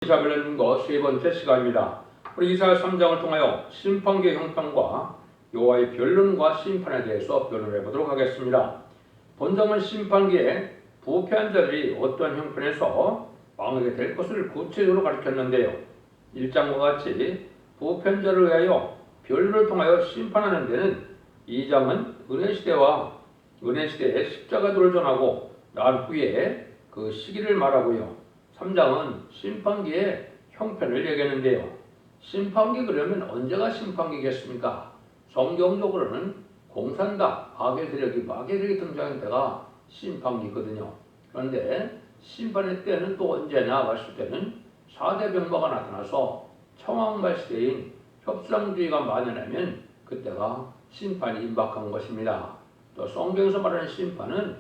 이사벨님과 세 번째 시간입니다. 우리 이사야 3장을 통하여 심판기의 형편과 여호와의 변론과 심판에 대해서 변론해 보도록 하겠습니다. 본장은 심판기에 부패한 자들이 어떠한 형편에서 망하게 될 것을 구체적으로 가르쳤는데요. 1장과 같이 부패한 자를 위하여 변론을 통하여 심판하는 데는 2장은 은혜시대에 십자가도를 전하고 난 후에 그 시기를 말하고요. 3장은 심판기의 형편을 얘기하는데요. 심판기 그러면 언제가 심판기겠습니까? 성경적으로는 공산당, 마귀세력이 등장한 때가 심판기거든요. 그런데 심판의 때는 또 언제냐 봤을 때는 4대 병마가 나타나서 청왕말 시대인 협상주의가 만연하면 그때가 심판이 임박한 것입니다. 또 성경에서 말하는 심판은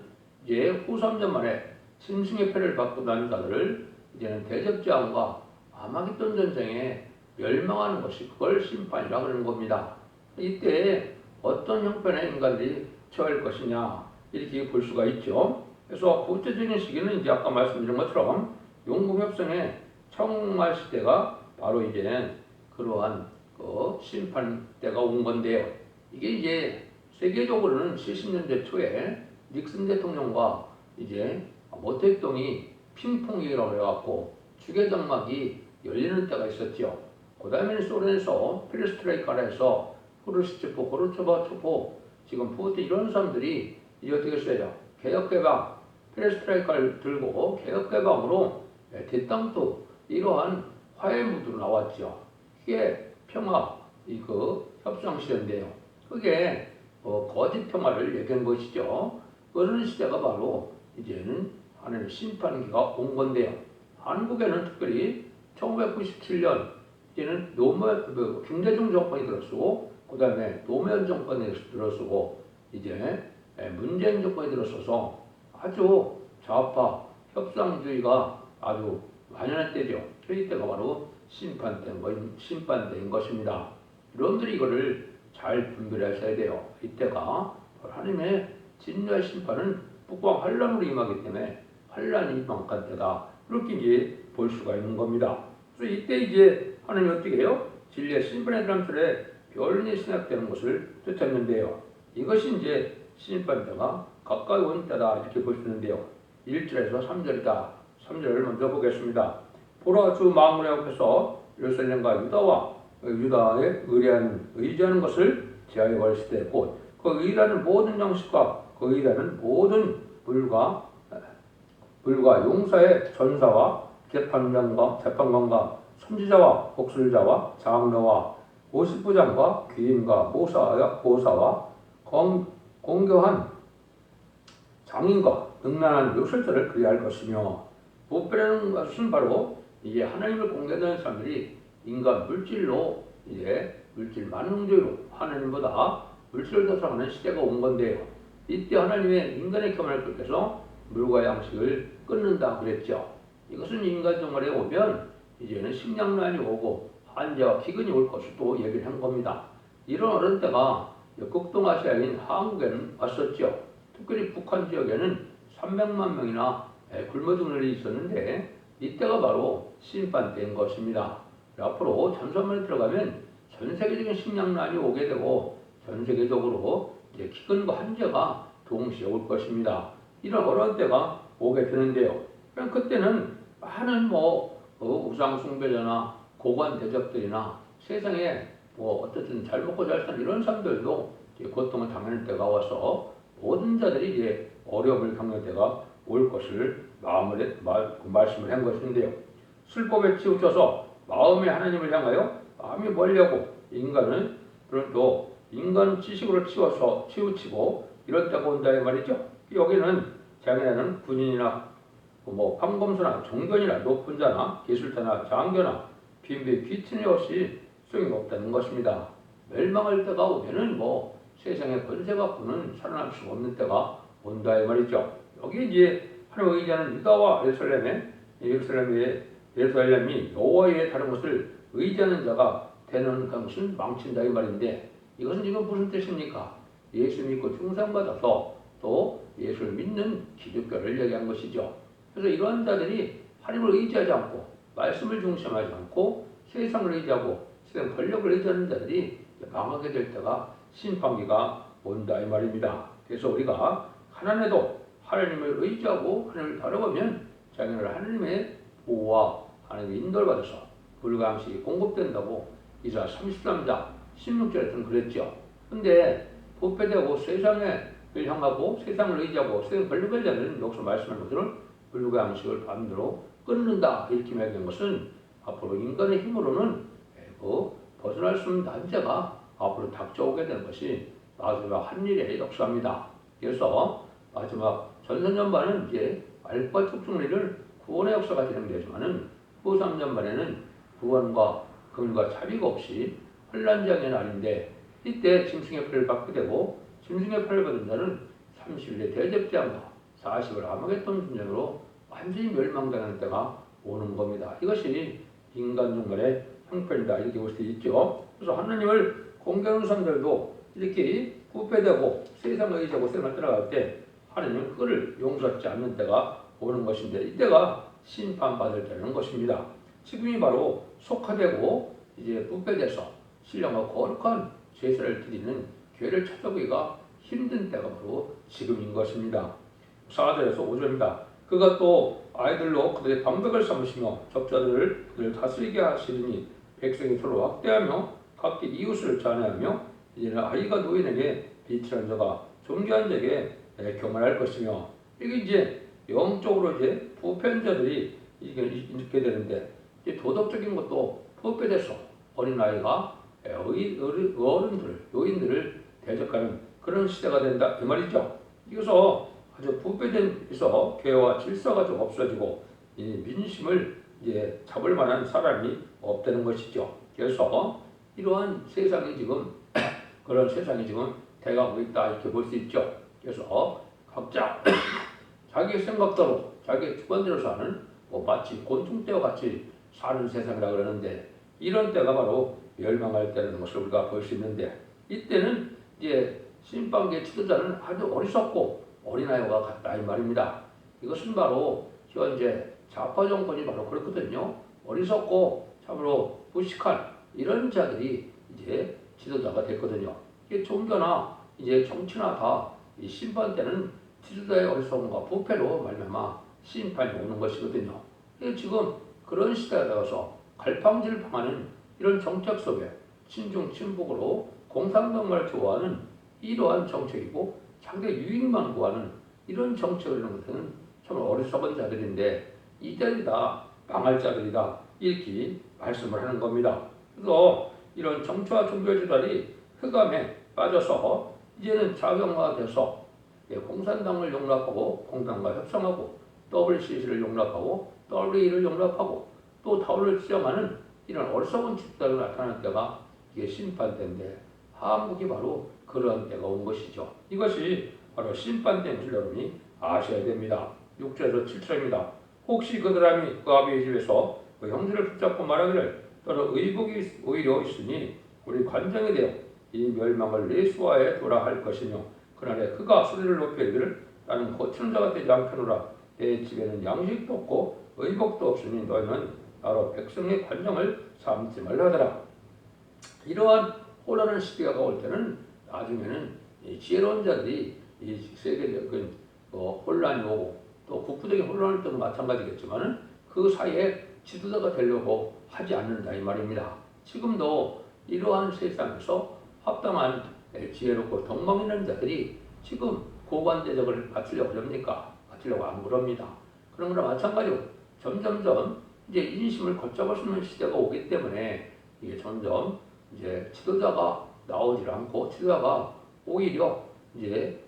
이제 후 3년 만에 짐승의 패를 받고 난 자들을 이제는 대접제한과 아마겟돈 전쟁에 멸망하는 것이 그걸 심판이라고 하는 겁니다. 이때 어떤 형편의 인간들이 처할 것이냐 이렇게 볼 수가 있죠. 그래서 구체적인 시기는 이제 아까 말씀드린 것처럼 용궁협상의 청말 시대가 바로 이제는 그러한 그 심판 때가 온 건데요. 이게 이제 세계적으로는 70년대 초에 닉슨 대통령과 이제 모택동이 핑퐁이라고 해갖고 주계장막이 열리는 때가 있었죠. 그 다음에는 소련에서 페레스트라이카라 해서 후르시초프, 고르초바초프, 지금 푸틴 이런 사람들이 이제 어떻게 했어요? 개혁개방, 페레스트라이카를 들고 개혁개방으로 대땅도 이러한 화해 무드로 나왔죠. 그게 평화, 협상시대인데요. 그게 거짓 평화를 얘기한 것이죠. 그런 시대가 바로 이제는 하나님의 심판기가 온 건데요. 한국에는 특별히 1997년 이제는 김대중 정권이 들어서고 그 다음에 노무현 정권이 들어서고 이제 문재인 정권이 들어서서 아주 좌파 협상주의가 아주 만연한 때죠. 이때가 바로 심판된 것입니다. 여러분들이 이거를 잘 분별하셔야 돼요. 이때가 하나님의 진노의 심판은 북왕 환란으로 임하기 때문에 환란이 임박한 때다. 그렇게 이제 볼 수가 있는 겁니다. 그래서 이때 이제 하나님이 어떻게 해요? 진리의 심판의 드럼틀에 변론이 시작되는 것을 뜻했는데요. 이것이 이제 심판 때가 가까이 온 때다 이렇게 볼 수 있는데요. 1절에서 3절이다. 3절을 먼저 보겠습니다. 보라 주 만군의 앞에서 예루살렘과 유다에 의지하는 것을 제하여 걸었을 때 곧 그 의라는 모든 양식과 그 의라는 모든 불과 용사의 전사와 재판관과 선지자와 복술자와 장로와 50부장과 귀인과 보사와 공교한 장인과 능란한 요술자를 그리할 것이며 부패라는 것은 바로 이제 하나님을 공개하는 사람들이 인간 물질로 이제 물질 만능주의로 하나님보다 물질을 더 사랑하는 시대가 온 건데요. 이때 하나님의 인간의 경험을 끝내서 물과 양식을 끊는다 그랬죠. 이것은 인간 생활에 오면 이제는 식량난이 오고 한재와 기근이 올 것을 또 얘기를 한 겁니다. 이런 어려운 때가 극동아시아인 한국에는 왔었죠. 특별히 북한 지역에는 300만 명이나 굶어 죽는 일이 있었는데 이때가 바로 심판 때인 것입니다. 앞으로 전선만에 들어가면 전 세계적인 식량난이 오게 되고 전 세계적으로 이제 기근과 한재가 동시에 올 것입니다. 이런 어려운 때가 오게 되는데요. 그때는 많은 우상 숭배자나 고관 대적들이나 세상에 어쨌든 잘 먹고 잘 사는 이런 사람들도 고통을 당하는 때가 와서 모든 자들이 이제 어려움을 겪는 때가 올 것을 말씀을 한 것인데요. 슬픔에 치우쳐서 마음의 하나님을 향하여 마음이 멀려고 인간은 그런 또 인간 지식으로 치우치고 이럴 때가 온다 이 말이죠. 여기는 자기네는 군인이나 판검소나 종견이나 높은 자나 기술자나 장교나 빈비 귀천이 없이 소용이 없다는 것입니다. 멸망할 때가 오면은 세상의 권세 갖고는 살아날 수 없는 때가 온다 이 말이죠. 여기 이제 하나님의 의지하는 유다와 예루살렘이 여호와의 다른 것을 의지하는 자가 되는 것은 망친다 이 말인데 이것은 지금 무슨 뜻입니까? 예수 믿고 중상받아서 또 예수를 믿는 기독교를 얘기한 것이죠. 그래서 이러한 자들이 하나님을 의지하지 않고 말씀을 중심하지 않고 세상을 의지하고 세상 권력을 의지하는 자들이 망하게 될 때가 심판기가 온다 이 말입니다. 그래서 우리가 가난해도 하나님을 의지하고 하나님을 바라보면 자기는 하나님의 보호와 하나님의 인도를 받아서 물과 양식이 공급된다고 이사 33장 16절에서는 그랬죠. 근데 부패되고 세상을 향하고 세상을 의지하고 세상 권력을 자는 여기서 말씀하는 것들은 물과 양식을 반대로 끊는다 이렇게 말한 것은 앞으로 인간의 힘으로는 벗어날 수 없는 난제가 앞으로 닥쳐오게 되는 것이 마지막 한 일의 역사입니다. 그래서 마지막 전선전반은 이제 알과 촉중리를 구원의 역사가 진행되지만은 후 3전반에는 구원과 긍휼과 자비가 없이 혼란장의 날인데 이때 짐승의 표를 받게 되고 짐승의 표를 받은 자는 30일의 대접장과 40을 아마겟돈 전쟁으로 완전히 멸망당하는 때가 오는 겁니다. 이것이 인간 중간의 형편이다 이렇게 볼 수 있죠. 그래서 하나님을 공경하는 사람들도 이렇게 부패되고 세상을 의지하고 세상을 따라갈 때 하나님은 그를 용서하지 않는 때가 오는 것인데 이때가 심판받을 때는 것입니다. 지금이 바로 속화되고 이제 부패돼서 신령과 거룩한 제사를 드리는 교회를 찾아보기가 힘든 때가 바로 지금인 것입니다. 4절에서 5절입니다. 그가 또 아이들로 그들의 방백을 삼으시며 적자들을 그들 다스리게 하시리니 백성이 서로 학대하며 각기 이웃을 잔해하며 이제는 아이가 노인에게 비틀한 자가 존귀한 자에게 교만할 것이며 이게 이제 영적으로 이제 부패한 자들이 이렇게 되는데 이제 도덕적인 것도 부패돼서 어린아이가 어른들, 요인들을 대적하는 그런 시대가 된다 이 말이죠. 이어서 아주 부패돼서 개와 질서가 좀 없어지고 이 민심을 이제 잡을 만한 사람이 없다는 것이죠. 그래서 이러한 세상이 지금 그런 세상이 지금 돼가고 있다 이렇게 볼 수 있죠. 그래서 각자 자기 생각대로 자기 주관대로 사는 마치 곤충떼와 같이 사는 세상이라 그러는데 이런 때가 바로 멸망할 때라는 것을 우리가 볼 수 있는데 이때는 이제 심판기의 지도자는 아주 어리석고 어린아이와 같다 이 말입니다. 이것은 바로 현재 좌파 정권이 바로 그렇거든요. 어리석고 참으로 무식한 이런 자들이 이제 지도자가 됐거든요. 이게 종교나 이제 정치나 다 이 심판 때는 지도자의 어리석음과 부패로 말미암아 심판이 오는 것이거든요. 지금 그런 시대에 들어서 갈팡질을 방하는 이런 정책 속에 친중 친북으로 공산당을 좋아하는 이러한 정책이고 자기의 유익만 구하는 이런 정책을 하는 것은 참 어리석은 자들인데 이들이 다 망할 자들이다 이렇게 말씀을 하는 겁니다. 그래서 이런 정치와 종교 지도자들이 흑암에 빠져서 이제는 자경화돼서 공산당을 용납하고 공당과 협상하고 WCC를 용납하고 WE를 용납하고 또 다우를 지정하는 이런 어리석은 집단으로 나타날 때가 이게 심판대인데 한국이 바로 그런 때가 온 것이죠. 이것이 바로 심판대인 것을 여러분이 아셔야 됩니다. 6절에서 7절입니다. 혹시 그 사람이 그 아비의 집에서 그 형제를 붙잡고 말하기를 너는 의복이 오히려 있으니 우리 관장이 되어 이 멸망을 내 수하에 두라 할 것이며 그날에 그가 소리를 높여 이르기를 나는 고치는 자가 되지 않겠노라 내 집에는 양식도 없고 의복도 없으니 너희는 나로 백성의 관장을 삼지 말라 하더라. 이러한 혼란한 시대가 올 때는 나중에는 지혜로운 자들이 이 세계적인 혼란이 오고 또 국부적인 혼란일 때도 마찬가지겠지만은 그 사이에 지도자가 되려고 하지 않는다 이 말입니다. 지금도 이러한 세상에서 합당한 지혜롭고 덕망 있는 자들이 지금 고관대적을 갖추려고 합니까? 갖추려고 안 그럽니다. 그런 거랑 마찬가지로 점점점 이제 인심을 걷잡을 수 있는 시대가 오기 때문에 이게 점점 이제 지도자가 나오질 않고 지도자가 오히려 이제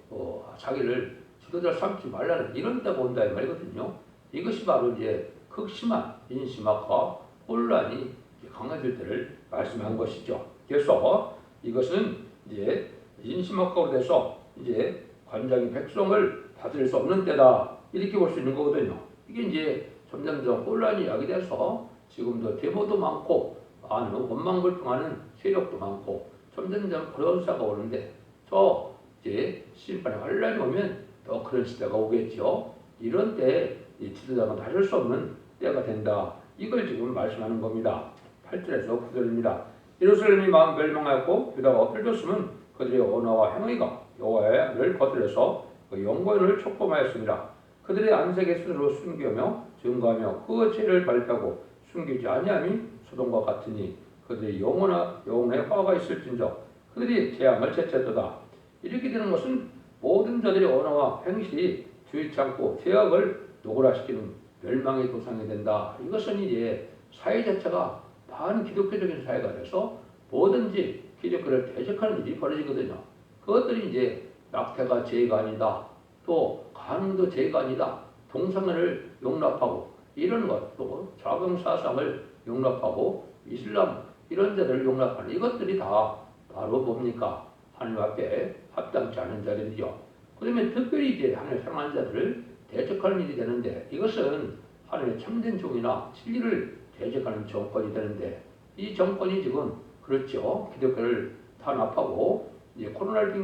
자기를 지도자를 삼지 말라는 이런 때가 온다 이 말이거든요. 이것이 바로 이제 극심한 인심학과 혼란이 강해질 때를 말씀한 것이죠. 그래서 이것은 이제 인심학과로 돼서 이제 관장이 백성을 다스릴 수 없는 때다 이렇게 볼 수 있는 거거든요. 이게 이제 점점점 혼란이 야기돼서 지금도 데모도 많고 많은 원망불평하는 세력도 많고 점점점 그런 시대가 오는데 저 이제 심판의 환란이 오면 더 그런 시대가 오겠죠. 이런 때 지도자가 다를 수 없는 때가 된다 이걸 지금 말씀하는 겁니다. 8절에서 9절입니다. 예루살렘이 마음 멸망하였고 유다가 엎드려졌으면 그들의 언어와 행위가 여호와의 를 거슬려서 그 영광을 촉범하였습니다. 그들의 안색에 스스로 숨기며 증거하며 그 죄를 발표하고 숨기지 아니함이 소돔과 같으니 그들의 영혼에 화가 있을진저 그들이 재앙을 채쳤도다. 이렇게 되는 것은 모든 자들의 언어와 행실이 주의치 않고 죄악을 노골화시키는 멸망의 도상이 된다. 이것은 이제 사회 자체가 반기독교적인 사회가 돼서 뭐든지 기독교를 대적하는 일이 벌어지거든요. 그것들이 이제 낙태가 죄가 아니다. 또 간음도 죄가 아니다. 동성애를 용납하고 이런 것, 또 자금사상을 용납하고 이슬람 이런 자들을 용납하는 이것들이 다 바로 뭡니까? 하나님 앞에 합당치 않은 자들이죠. 그러면 특별히 이제 하나님을 사랑하는 자들을 대적하는 일이 되는데 이것은 하나님의 참된 종이나 진리를 대적하는 정권이 되는데 이 정권이 지금 그렇죠. 기독교를 탄압하고 이제 코로나를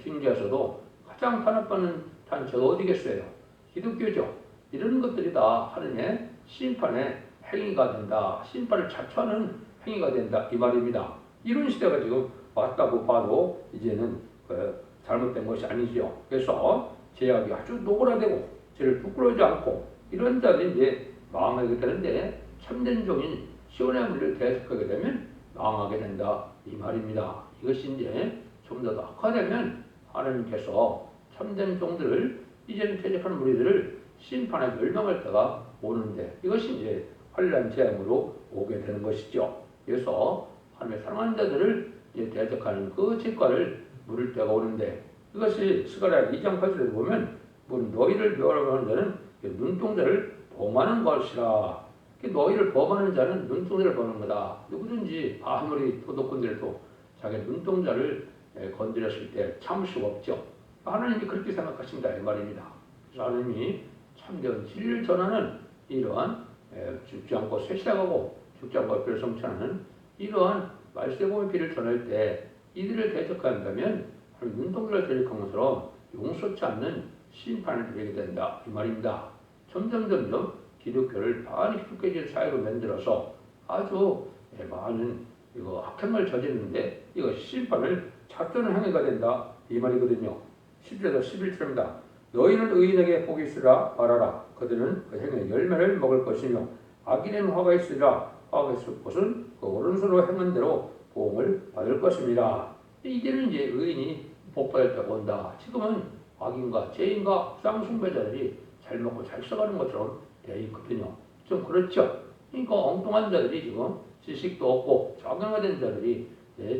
핑계해서도 가장 탄압받는 단체가 어디겠어요? 기독교죠. 이런 것들이 다 하나님의 심판의 행위가 된다. 심판을 자초하는 행위가 된다. 이 말입니다. 이런 시대가 지금 왔다고 봐도 이제는 잘못된 것이 아니죠. 그래서 죄악이 아주 노골화되고 죄를 부끄러워하지 않고 이런 자들이 이제 망하게 되는데 참된 종인 시온의 무리를 대적하게 되면 망하게 된다. 이 말입니다. 이것이 이제 좀 더 악화되면 하나님께서 참된 종들을 이제는 대적하는 무리들을 심판에 멸망할 때가 오는데 이것이 이제 환난 재앙으로 오게 되는 것이죠. 그래서 하나님의 사랑하는 자들을 이제 대적하는 그 책과를 물을 때가 오는데 이것이 스가랴 2장 8절에 보면 너희를 멸하는 자는 눈동자를 범하는 것이라. 너희를 범하는 자는 눈동자를 범하는 거다. 누구든지 아무리 도덕꾼들도 자기 눈동자를 건드렸을 때 참을 수가 없죠. 하나님이 그렇게 생각하신다 이 말입니다. 그래서 하나님이 참된 진리를 전하는 이러한 죽지 않고 쇠시하고 죽지 않고 별을 성취하는 이러한 말세공의 피를 전할 때 이들을 대적한다면 눈동자를 대적한 것처럼 용서치 않는 심판을 드리게 된다 이 말입니다. 점점 기독교를 반기독교적인 사회로 만들어서 아주 많은 악행을 저지르는데 이거 심판을 찾는 행위가 된다 이 말이거든요. 10절에서 11절입니다. 너희는 의인에게 복이 있으라 말하라. 그들은 그 행의 열매를 먹을 것이며 악인에는 화가 있으리라. 화가 있을 것은 그 오른손으로 행한 대로 보응을 받을 것입니다. 이제는 이제 의인이 복받을 때가 온다. 지금은 악인과 죄인과 쌍숭배자들이 잘 먹고 잘 써가는 것처럼 되어 있거든요. 좀 그렇죠. 그러니까 엉뚱한 자들이 지금 지식도 없고 정형화된 자들이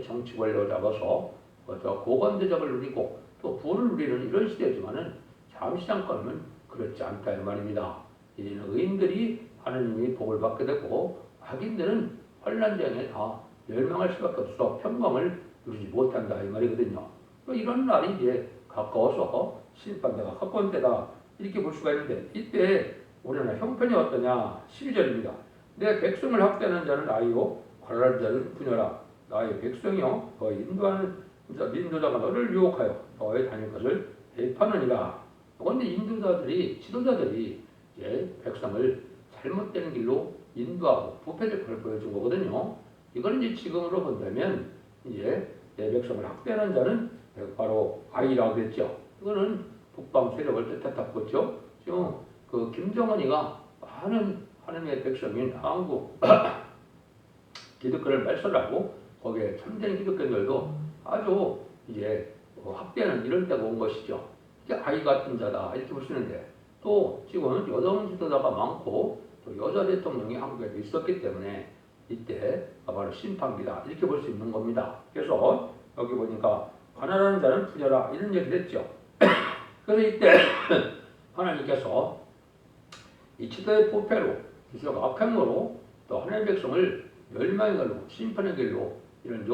정치 권력을 잡아서 고관대접을 누리고 또 부를 누리는 이런 시대지만은 잠시 잠깐은 그렇지 않다 이 말입니다. 이제는 의인들이 하나님이 복을 받게 되고 악인들은 환난장에 다 멸망할 수밖에 없어 평강을 누리지 못한다 이 말이거든요. 이런 날이 이제 가까워서 심판대가 가까운 때다 이렇게 볼 수가 있는데 이때 우리는 형편이 어떠냐 12절입니다. 내 백성을 학대하는 자는 아이요 관할하는 자는 부녀라. 나의 백성이요 너희 인도자가 너를 유혹하여 너의 다닐 것을 대파느니라. 그런데 인도자들이 지도자들이 이제 백성을 잘못된 길로 인도하고 부패될 걸 보여준 거거든요. 이걸 이제 지금으로 본다면 이제 내 백성을 학대하는 자는 바로 아이라고 그랬죠. 이거는 북방 세력을 뜻했다고 그랬죠. 지금 그 김정은이가 많은 하나님의 백성인 한국 기독교를 말살하고 거기에 참된 기독교인들도 아주 이제 학대하는 이런 때가 온 것이죠. 이게 아이 같은 자다 이렇게 볼 수 있는데 또 지금은 여성 지도자가 많고 또 여자 대통령이 한국에도 있었기 때문에 이때 바로 심판기다 이렇게 볼 수 있는 겁니다. 그래서 여기 보니까 가난한 자는 부녀라 이런 얘기를 했죠. 그래서 이때 하나님께서 이 지도의 부패로 기적 악행으로 또 하나님의 백성을 멸망의 길로 심판의 길로 이런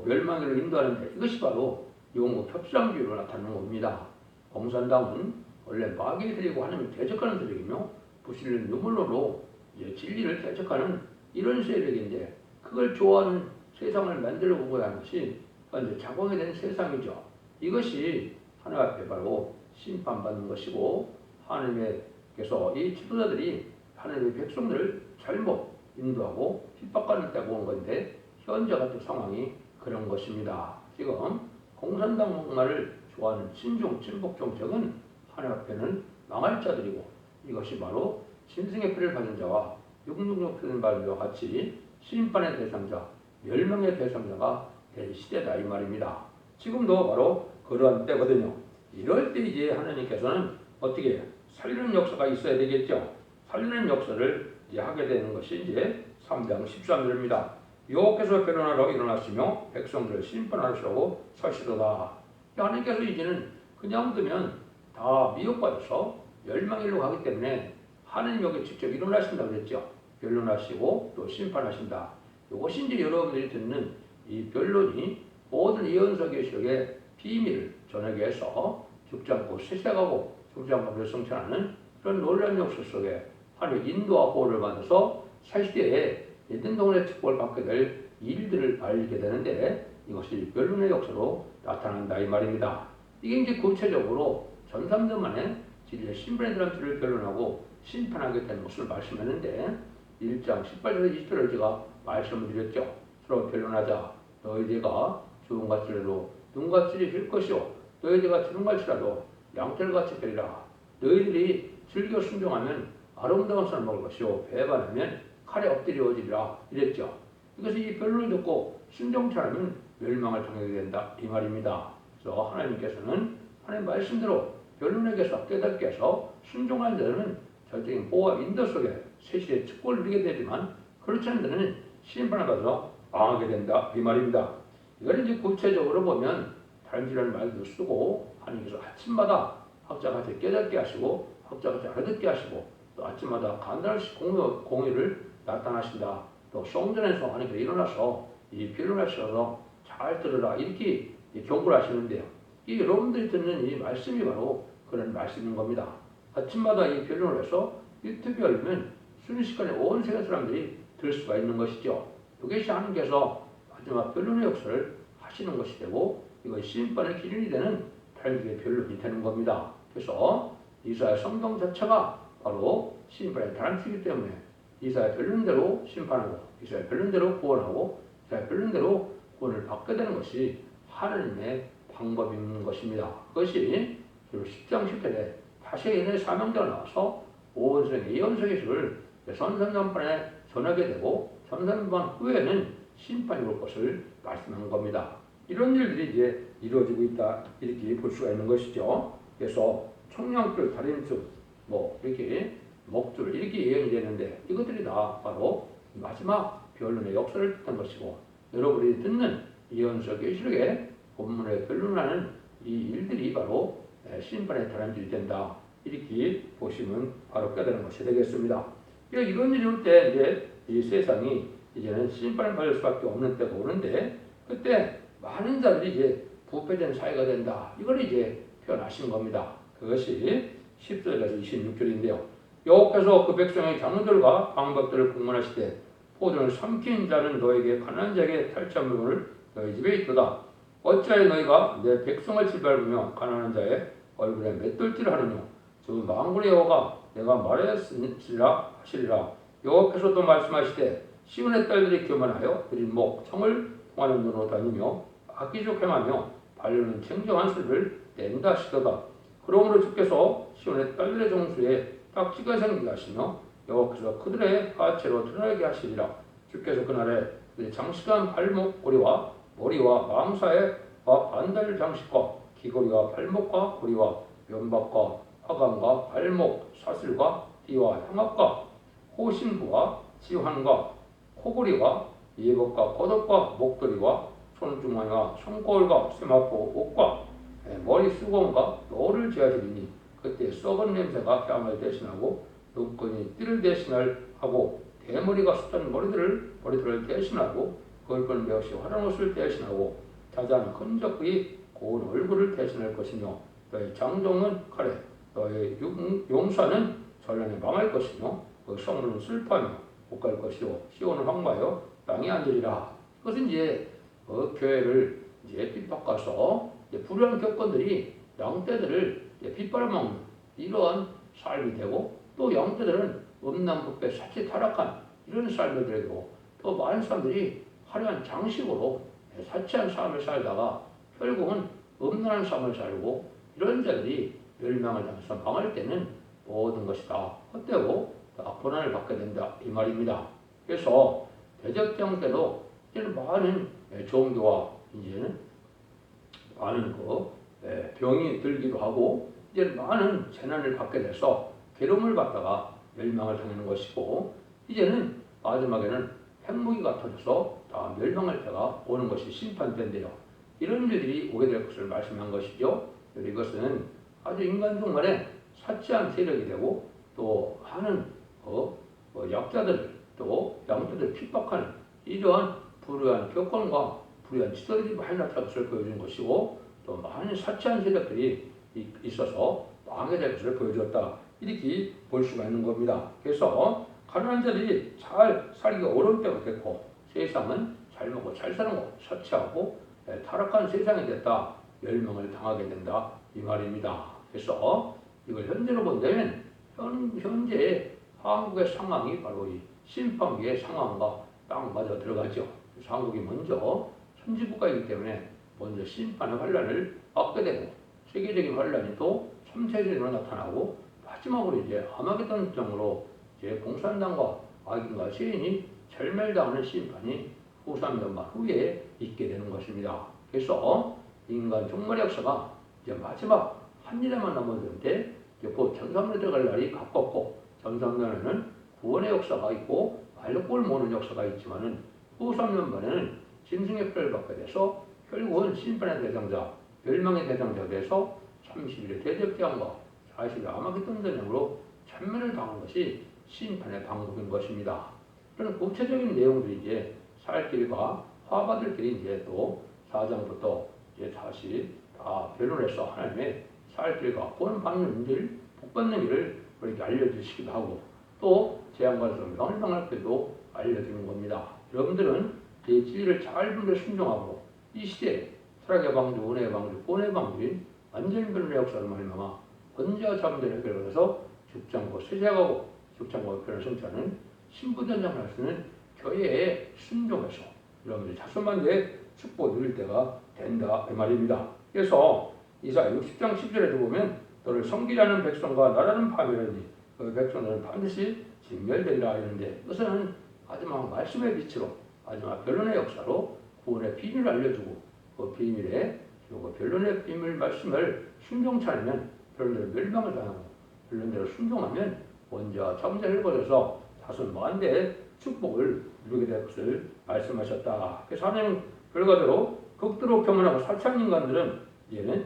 멸망의 길로 인도하는데 이것이 바로 영국 협상주의로 나타나는 겁니다. 공산당은 원래 마귀를 드리고 하나님을 대적하는 세력이며 부실을 눈물로 진리를 대적하는 이런 세력인데 그걸 좋아하는 세상을 만들어 보고자 하는 것이 현재 작용이 된 세상이죠. 이것이 하나님 앞에 바로 심판받는 것이고 하나님께서 이 지도자들이 하나님의 백성들을 잘못 인도하고 핍박하는 때가 온 건데 현재 같은 상황이 그런 것입니다. 지금 공산당 목마를 좋아하는 친중 친북 정책은 하나편은 망할 자들이고 이것이 바로 짐승의 피를 받은 자와 666 표는 바와 같이 심판의 대상자, 멸망의 대상자가 될 시대다 이 말입니다. 지금도 바로 그러한 때거든요. 이럴 때 이제 하나님께서는 어떻게 살리는 역사가 있어야 되겠죠. 살리는 역사를 이제 하게 되는 것이 이제 3장 13절입니다. 여호와께서 변론하러 일어나시며 백성들을 심판하시려고 서시도다. 하나님께서 이제는 그냥 두면 다 미혹받아서 멸망일로 가기 때문에 하나님 여기 직접 일어나신다고 그랬죠. 변론하시고 또 심판하신다. 이것이 이제 여러분들이 듣는 이 변론이 모든 예언서 계시록의 비밀을 전하게 해서 죽지 않고 세세가고 죽지 않고 별성천하는 그런 놀라운 역사 속에 하나님의 인도와 보호를 받아서 사시대에 예든 동안의 축복을 받게 될 일들을 알게 되는데 이것이 변론의 역사로 나타난다 이 말입니다. 이게 이제 구체적으로 전삼전 만에 진리의 심판의 드람들을 변론하고 심판하게 되는 것을 말씀했는데 1장 18절에서 20절을 제가 말씀을 드렸죠. 서로 변론하자. 너희들과 주홍같이라도 눈같이 필 것이요 너희들과 주홍같이라도 양털같이 되리라. 너희들이 즐겨 순종하면 아름다운 쌀을 먹을 것이요 배반하면 칼에 엎드려지리라 이랬죠. 이것이 이 변론을 듣고 순종치 않으면 멸망을 당하게 된다 이 말입니다. 그래서 하나님께서는 하나님 말씀대로 변론에게서 깨닫게 해서 순종한 자들은 절대적인 보호와 인도 속에 세시의 축복을 누리게 되지만 그렇지 않은 자는 심판을 받아서 망하게 된다 이 말입니다. 이걸 이제 구체적으로 보면 다른지라는 말도 쓰고 하나님께서 아침마다 학자같이 깨닫게 하시고 학자같이 알아듣게 하시고 또 아침마다 간단한 공의를 나타나신다. 또 성전에서 하나님께서 일어나서 이 변론하셔서 잘 들으라 이렇게 경고를 하시는데요. 이 여러분들이 듣는 이 말씀이 바로 그런 말씀인 겁니다. 아침마다 이 변론을 해서 유튜브에 올리면 순식간에 온 세계 사람들이 들을 수가 있는 것이죠. 이것이 하나님께서 마지막 변론의 역사를 하시는 것이 되고 이것이 심판의 기준이 되는 다른지의 변론이 되는 겁니다. 그래서 이사야 성경 자체가 바로 심판의 단축이기 때문에 이사야 변론대로 심판하고 이사야 변론대로 구원하고 이사야 변론대로 구원을 받게 되는 것이 하나님의 방법인 것입니다. 그것이 10장 10절에 다시 얘네 사명자가 나와서 온 세상의 예언서 계시를 선선전판에 전하게 되고 선선전 후에는 심판이 올 것을 말씀한 겁니다. 이런 일들이 이제 이루어지고 있다 이렇게 볼 수가 있는 것이죠. 그래서 청량줄, 다림줄, 이렇게 목줄 이렇게 예언이 되는데 이것들이 다 바로 마지막 변론의 역사를 뜻한 것이고 여러분이 듣는 예언서 계시록의 본문에 변론하는 이 일들이 바로 심판의 다람쥐이 된다 이렇게 보시면 바로 깨달은 것이 되겠습니다. 이런 일이 올 때 이제 이 세상이 이제는 심판을 받을 수밖에 없는 때가 오는데 그때 많은 자들이 이제 부패된 사회가 된다. 이걸 이제 표현하신 겁니다. 그것이 10절에서 26절인데요. 여호와께서 그 백성의 장로들과 방백들을 공문하시되 포도를 삼킨 자는 너에게 가난한 자에게 탈취한 물건을 너희 집에 있도다. 어찌하여 너희가 내 백성을 짓밟으며 가난한 자의 얼굴에 맷돌질을 하느냐. 주 만군의 여호와가 내가 말하였으리라 하시리라. 여호와께서 또 말씀하시되 시온의 딸들이 교만하여 드린 목 청을 통하는 눈으로 다니며 악기족 행하며 반려는 챙정한 수를 낸다 하시도다. 그러므로 주께서 시온의 딸들의 정수에 딱지가 생기게 하시며 여호와께서 그들의 하체로 드러나게 하시리라. 주께서 그날에 그들의 장식한 발목 고리와 머리와 망사의 반달 장식과 귀고리와 발목과 고리와 면박과 화관과 발목 사슬과 띠와 향압과 호신부와 지환과 코고리와 예복과 겉옷과 목도리와 손주머니와 손거울과 세마포 옷과 머리 수건과 노를 지어주리니 그때 썩은 냄새가 향을 대신하고 눈끈이 띠를 대신을 하고 대머리가 숱한 머리들을 대신하고 거울끈 배없이 화려한 옷을 대신하고 자자한 흔적의 고운 얼굴을 대신할 것이며 너의 장정은 칼에 너의 용사는 전란에 망할 것이며 그 성문은 슬퍼하며 못 갈 것이요 시온은 황마여 땅이 앉으리라. 그것은 이제 교회를 이제 핍박가서 불우한 교권들이 양떼들을 빗바라먹는 이러한 삶이 되고 또 양떼들은 음란부패 사치 타락한 이런 삶을 들고 또 많은 사람들이 화려한 장식으로 사치한 삶을 살다가 결국은 음란한 삶을 살고 이런 자들이 멸망을 당해서 망할 때는 모든 것이 다 헛되고 다 고난을 받게 된다 이 말입니다. 그래서 대적장 때도 이제는 많은 종교와 이제는 많은 병이 들기도 하고 이제는 많은 재난을 받게 돼서 괴로움을 받다가 멸망을 당하는 것이고 이제는 마지막에는 핵무기가 터져서 다 멸망할 때가 오는 것이 심판때인데요. 이런 일들이 오게 될 것을 말씀한 것이죠. 이것은 아주 인간 종말에 사치한 세력이 되고 또 하는 약자들 또 양자들 핍박하는 이러한 불우한 교권과 불우한 지도들이 많이 나타날 것을 보여준 것이고 또 많은 사치한 세력들이 있어서 망하게 될 것을 보여주었다. 이렇게 볼 수가 있는 겁니다. 그래서 가난한 자들이 잘 살기가 어려울 때가 됐고 세상은 잘 먹고 잘 사는 거 사치하고 타락한 세상이 됐다. 멸망을 당하게 된다. 이 말입니다. 그래서 이걸 현재로 본다면 현재 한국의 상황이 바로 이 심판기의 상황과 딱 맞아 들어가죠. 그래서 한국이 먼저 선진국가이기 때문에 먼저 심판의 환란을 받게 되고 세계적인 환란이 또 3차 세계로 나타나고 마지막으로 이제 아마겟돈정으로 이제 공산당과 악인과 죄인이 절멸당하는 심판이 후 3년만 후에 있게 되는 것입니다. 그래서 인간 종말의 역사가 이제 마지막 한 일에만 남았는데 곧 전성문에 들어갈 날이 가깝고 전성문에는 구원의 역사가 있고 말로꼴 모는 역사가 있지만은 후 3년 만에는 짐승의 뼈를 받게 돼서 결국은 심판의 대상자, 멸망의 대상자 돼서 30일의 대적장과 40일의 아마겟돈 전쟁으로 참멸을 당한 것이 심판의 방법인 것입니다. 그런 구체적인 내용들이 이제 살 길과 화받을 길이 이제 또 4장부터 이제 다시 다 변론해서 하나님의 살 길과 구원받는 길, 복받는 길을 우리에게 알려주시기도 하고 또 재앙과에서 명을 당할 때도 알려주는 겁니다. 여러분들은 이 진리를 잘 분별 순종하고 이 시대에 철학의 방주, 은혜의 방주, 구원의 방주인 완전히 변론의 역사를 말미암아 언제와 잠들을 해결해서 죽지 않고 세세하고 죽지 않고 변을 성취하는 신부전장을 할 수 있는 교회에 순종해서 여러분들이 자손만대의 축복을 누릴 때가 된다 그 말입니다. 그래서 이사야 60장 10절에도 보면 너를 섬기지 않는 백성과 나라는 파멸하니 그 백성들은 반드시 진멸되리라 하는데 이것은 마지막 말씀의 빛으로 마지막 변론의 역사로 구원의 비밀을 알려주고 그 비밀에 그 변론의 비밀 말씀을 순종치 않으면 변론대로 멸망을 당하고 변론대로 순종하면 원죄와 잠자를 버려서 자손 만대의 축복을 누리게 될 것을 말씀하셨다. 그래서 하나님 결과대로 극도로 교만하고 사치한 인간들은 이제는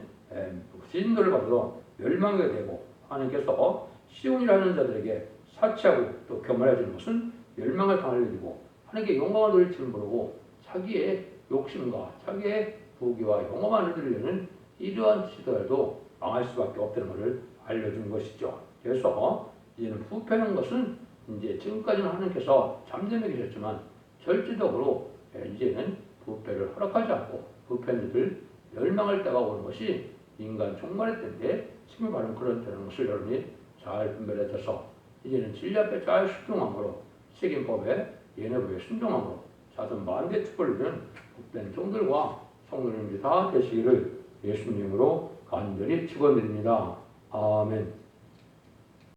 진노를 받아서 멸망하게 되고 하나님께서 시온이라는 자들에게 사치하고 또 교만해지는 것은 멸망을 당할 일이고 하나님께 영광을 돌릴 줄 모르고 자기의 욕심과 자기의 부귀와 영광을 누리려는 이러한 시도에도 망할 수밖에 없다는 것을 알려준 것이죠. 그래서 이제는 부패하는 것은 이제 지금까지는 하나님께서 잠잠해 계셨지만 절대적으로 이제는 부패를 허락하지 않고 부패인들 멸망할 때가 오는 것이 인간 종말의 때인데 지금 말하는 그런 때라는 것을 여러분이 잘 분별해서 이제는 진리 앞에 잘 순종함으로 세금법에 예내법에 순종함으로 자손 만대 축복을 누리는 복된 종들과 성도님들이 다 되시기를 예수님으로 간절히 축원드립니다. 아멘.